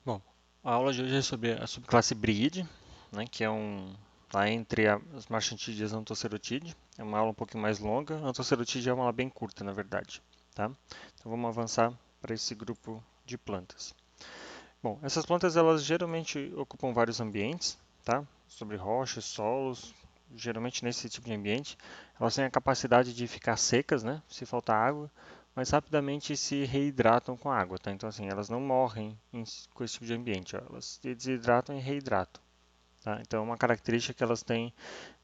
Bom, a aula de hoje é sobre a subclasse Bryide, né, que é lá entre as Marchantidae e as Anthocerotidae. É uma aula um pouquinho mais longa. A Anthocerotidae é uma aula bem curta, na verdade, tá? Então vamos avançar para esse grupo de plantas. Bom, essas plantas elas geralmente ocupam vários ambientes, tá? Sobre rochas, solos, geralmente nesse tipo de ambiente. Elas têm a capacidade de ficar secas, né? Se faltar água, mas rapidamente se reidratam com a água, tá? Então assim, elas não morrem com esse tipo de ambiente, ó. Elas se desidratam e reidratam, tá? Então é uma característica que elas têm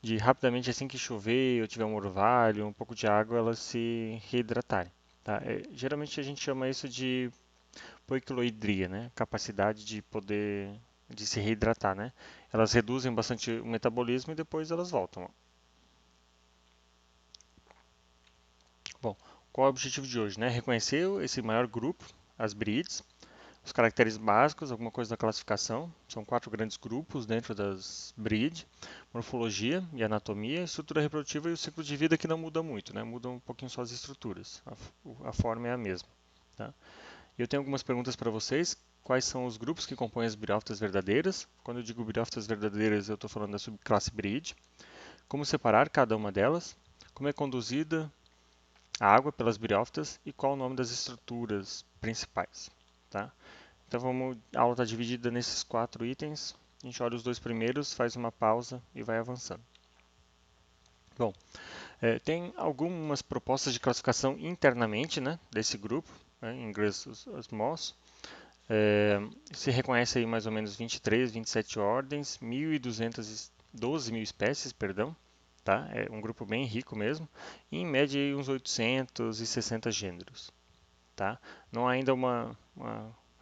de rapidamente assim que chover ou tiver um orvalho, um pouco de água, elas se reidratarem, tá? Geralmente a gente chama isso de poiquiloidria, né? Capacidade de poder de se reidratar, né? Elas reduzem bastante o metabolismo e depois elas voltam. Bom, qual é o objetivo de hoje, né? Reconhecer esse maior grupo, as bríides, os caracteres básicos, alguma coisa da classificação. São quatro grandes grupos dentro das bríides: morfologia e anatomia, estrutura reprodutiva e o ciclo de vida que não muda muito, né? Muda um pouquinho só as estruturas. A forma é a mesma, tá? Eu tenho algumas perguntas para vocês. Quais são os grupos que compõem as briófitas verdadeiras? Quando eu digo briófitas verdadeiras, eu estou falando da subclasse Bryide. Como separar cada uma delas? Como é conduzida a água pelas briófitas e qual o nome das estruturas principais? Tá? Então a aula está dividida nesses quatro itens. A gente olha os dois primeiros, faz uma pausa e vai avançando. Bom, tem algumas propostas de classificação internamente, né, desse grupo, né, em inglês os MOS. É, se reconhece aí mais ou menos 23, 27 ordens, 1.212 mil espécies, perdão, tá? É um grupo bem rico mesmo, e em média aí uns 860 gêneros, tá? Não há ainda uma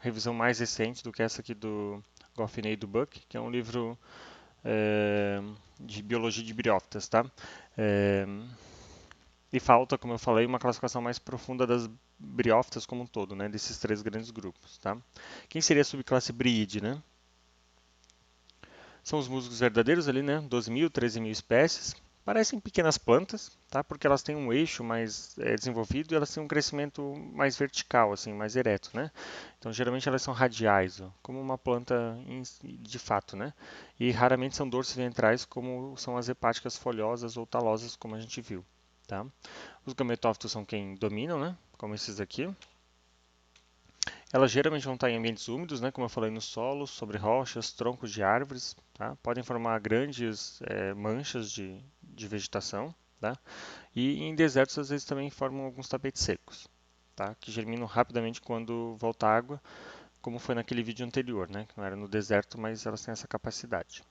revisão mais recente do que essa aqui do Goffin e do Buck, que é um livro de biologia de briófitas, tá? É, e falta, como eu falei, uma classificação mais profunda das briófitas como um todo, né? Desses três grandes grupos, tá? Quem seria a subclasse Bryide, né? São os musgos verdadeiros ali, né? 12.000, 13.000 espécies. Parecem pequenas plantas, tá? Porque elas têm um eixo mais desenvolvido e elas têm um crescimento mais vertical, assim, mais ereto, né? Então, geralmente elas são radiais, ó, como uma planta de fato, né? E raramente são dorsiventrais, como são as hepáticas folhosas ou talosas, como a gente viu, tá? Os gametófitos são quem dominam, né? Como esses aqui. Elas geralmente vão estar em ambientes úmidos, né? Como eu falei, no solo, sobre rochas, troncos de árvores, tá? Podem formar grandes manchas de vegetação, tá? E em desertos, às vezes, também formam alguns tapetes secos, tá? Que germinam rapidamente quando volta água, como foi naquele vídeo anterior, né? Que não era no deserto, mas elas têm essa capacidade.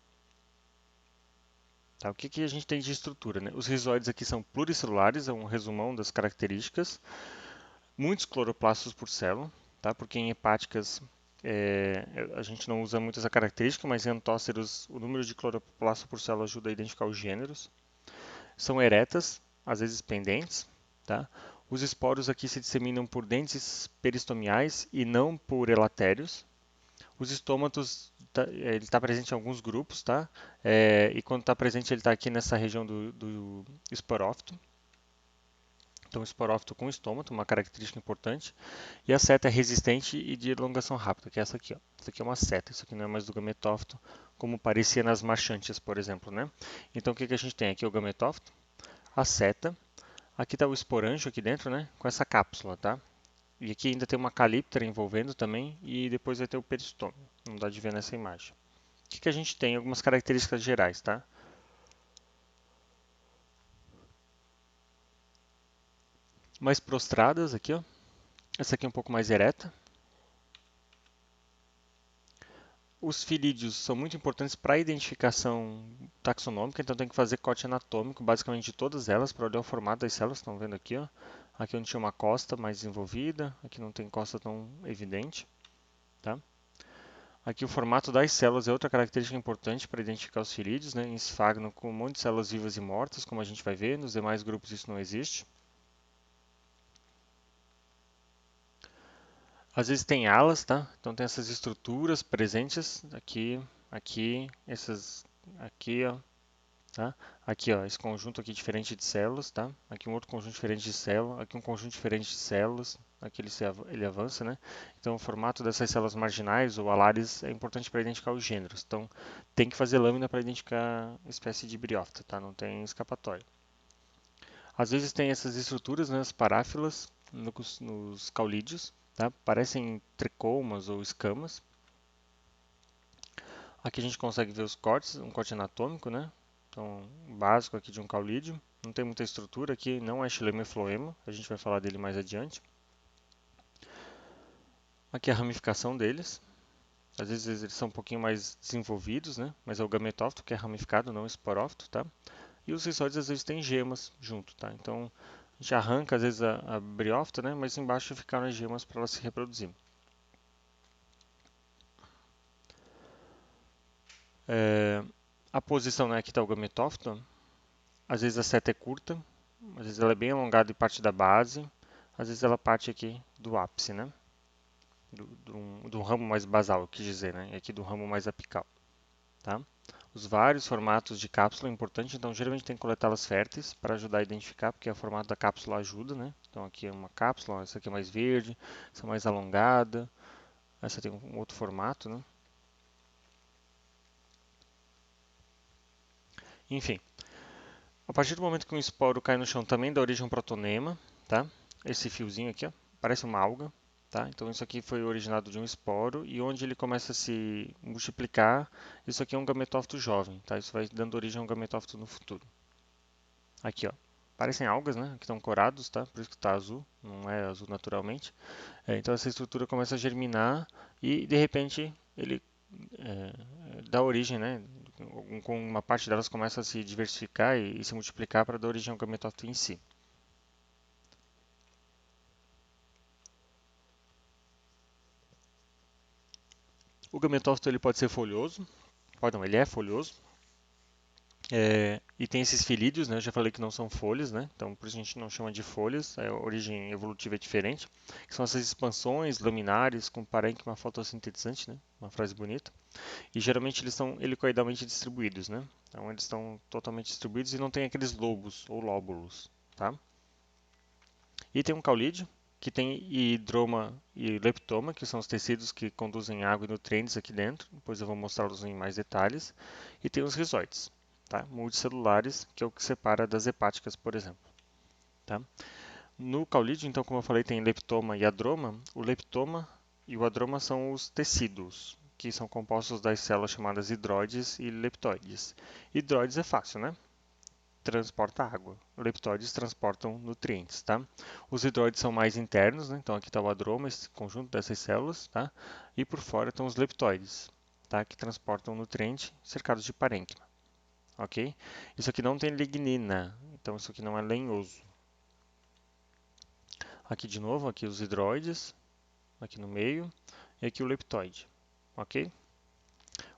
Tá? O que, que a gente tem de estrutura, né? Os rizóides aqui são pluricelulares, é um resumão das características. Muitos cloroplastos por célula, tá? Porque em hepáticas a gente não usa muito essa característica, mas em antóceros o número de cloroplastos por célula ajuda a identificar os gêneros. São eretas, às vezes pendentes, tá? Os esporos aqui se disseminam por dentes peristomiais e não por elatérios. Os estômatos, ele está presente em alguns grupos, tá? E quando está presente ele está aqui nessa região do esporófito. Então, esporófito com estômato, uma característica importante. E a seta é resistente e de elongação rápida, que é essa aqui, ó. Essa aqui é uma seta, isso aqui não é mais do gametófito, como parecia nas marchantes, por exemplo, né? Então, o que que a gente tem aqui? O gametófito, a seta, aqui está o esporângio aqui dentro, né? Com essa cápsula, tá? E aqui ainda tem uma calíptera envolvendo também, e depois vai ter o peristômio. Não dá de ver nessa imagem. O que que a gente tem? Algumas características gerais, tá? Mais prostradas aqui, ó. Essa aqui é um pouco mais ereta. Os filídeos são muito importantes para a identificação taxonômica, então tem que fazer corte anatômico, basicamente de todas elas, para olhar o formato das células. Estão vendo aqui, ó? Aqui onde tinha uma costa mais desenvolvida, aqui não tem costa tão evidente, tá? Aqui o formato das células é outra característica importante para identificar os filídeos, né? Em esfagno com um monte de células vivas e mortas, como a gente vai ver, nos demais grupos isso não existe. Às vezes tem alas, tá? Então tem essas estruturas presentes aqui, aqui, essas aqui, ó, tá? Aqui, ó, esse conjunto aqui diferente de células, tá? Aqui um outro conjunto diferente de células, aqui um conjunto diferente de células, aqui ele avança, né? Então o formato dessas células marginais ou alares é importante para identificar os gêneros. Então tem que fazer lâmina para identificar a espécie de briófita, tá? Não tem escapatória. Às vezes tem essas estruturas, né, as paráfilas nos caulídeos, tá? Parecem tricomas ou escamas. Aqui a gente consegue ver os cortes, um corte anatômico, né? Então, básico aqui de um caulídeo. Não tem muita estrutura aqui, não é xilema e floema, a gente vai falar dele mais adiante. Aqui a ramificação deles. Às vezes eles são um pouquinho mais desenvolvidos, né? Mas é o gametófito que é ramificado, não o esporófito, tá? E os rizóides às vezes têm gemas junto, tá? Então a gente arranca às vezes a briófita, né? Mas embaixo ficaram as gemas para ela se reproduzir. A posição, né? Aqui está o gametófito. Às vezes a seta é curta, às vezes ela é bem alongada e parte da base, às vezes ela parte aqui do ápice, né? Do ramo mais basal, eu quis dizer, né? E aqui do ramo mais apical, tá? Os vários formatos de cápsula é importante, então geralmente tem que coletá-las férteis para ajudar a identificar, porque o formato da cápsula ajuda, né? Então aqui é uma cápsula, essa aqui é mais verde, essa é mais alongada, essa tem um outro formato, né? Enfim, a partir do momento que um esporo cai no chão também dá origem a um protonema, tá? Esse fiozinho aqui, ó, parece uma alga, tá? Então isso aqui foi originado de um esporo e onde ele começa a se multiplicar, isso aqui é um gametófito jovem, tá? Isso vai dando origem a um gametófito no futuro. Aqui, ó, parecem algas, né? Aqui estão corados, tá? Por isso que está azul, não é azul naturalmente. Então essa estrutura começa a germinar e de repente ele dá origem, né? Com uma parte delas começa a se diversificar e se multiplicar para dar origem ao gametófito em si. O gametófito ele pode ser folhoso, pode não, ele é folhoso. E tem esses filídeos, né? Eu já falei que não são folhas, né? Então por isso a gente não chama de folhas, a origem evolutiva é diferente. Que são essas expansões laminares com parênquima fotossintetizante, né? Uma frase bonita. E geralmente eles são helicoidalmente distribuídos, né? Então eles estão totalmente distribuídos e não tem aqueles lobos ou lóbulos, tá? E tem um caulídeo que tem hidroma e leptoma, que são os tecidos que conduzem água e nutrientes aqui dentro. Depois eu vou mostrá-los em mais detalhes. E tem os rizóides, tá? Multicelulares, que é o que separa das hepáticas, por exemplo, tá? No caulídeo, então, como eu falei, tem leptoma e adroma. O leptoma e o adroma são os tecidos, que são compostos das células chamadas hidróides e leptóides. Hidróides é fácil, né? Transporta água. Leptóides transportam nutrientes, tá? Os hidróides são mais internos, né? Então aqui está o adroma, esse conjunto dessas células, tá? E por fora estão os leptóides, tá? Que transportam nutriente cercados de parênquima, ok? Isso aqui não tem lignina, então isso aqui não é lenhoso. Aqui de novo, aqui os hidróides, aqui no meio, e aqui o leptóide, ok?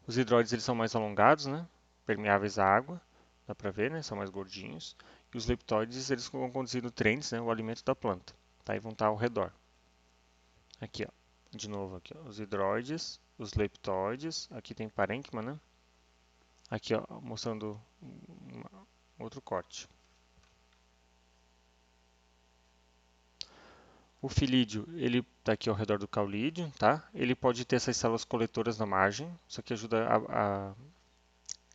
Os hidróides eles são mais alongados, né? Permeáveis à água, dá para ver, né? São mais gordinhos. E os leptóides eles vão conduzir nutrientes, né? O alimento da planta, tá? E vão estar ao redor. Aqui, ó. De novo, aqui, ó. Os hidróides, os leptóides. Aqui tem parênquima, né? Aqui, ó, mostrando outro corte. O filídeo, ele está aqui ao redor do caulídeo, tá? Ele pode ter essas células coletoras na margem. Isso aqui ajuda a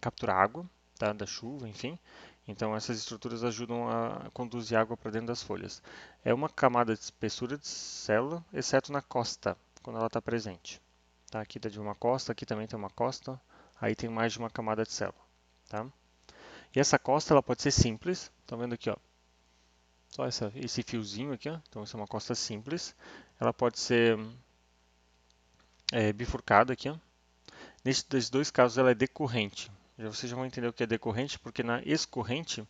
capturar água, tá? Da chuva, enfim. Então essas estruturas ajudam a conduzir água para dentro das folhas. É uma camada de espessura de célula, exceto na costa, quando ela está presente. Tá? Aqui está de uma costa, aqui também tem uma costa, aí tem mais de uma camada de célula. Tá? E essa costa ela pode ser simples, estão vendo aqui, ó, só esse fiozinho aqui, ó. Então essa é uma costa simples. Ela pode ser bifurcada aqui, ó. Nesses dois casos ela é decorrente. Vocês já vão entender o que é decorrente, porque na escorrente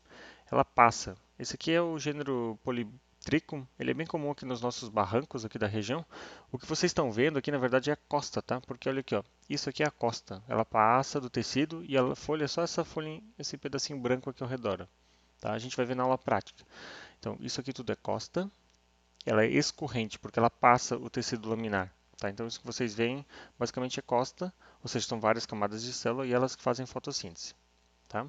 ela passa. Esse aqui é o gênero Polytrichum, ele é bem comum aqui nos nossos barrancos aqui da região. O que vocês estão vendo aqui na verdade é a costa, tá? Porque olha aqui, ó, isso aqui é a costa. Ela passa do tecido e a folha é só essa folha, esse pedacinho branco aqui ao redor, tá? A gente vai ver na aula prática. Então, isso aqui tudo é costa. Ela é escorrente porque ela passa o tecido laminar. Tá? Então, isso que vocês veem basicamente é costa, ou seja, são várias camadas de célula e elas que fazem fotossíntese. Tá?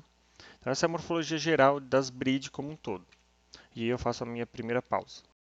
Então, essa é a morfologia geral das bride como um todo. E eu faço a minha primeira pausa.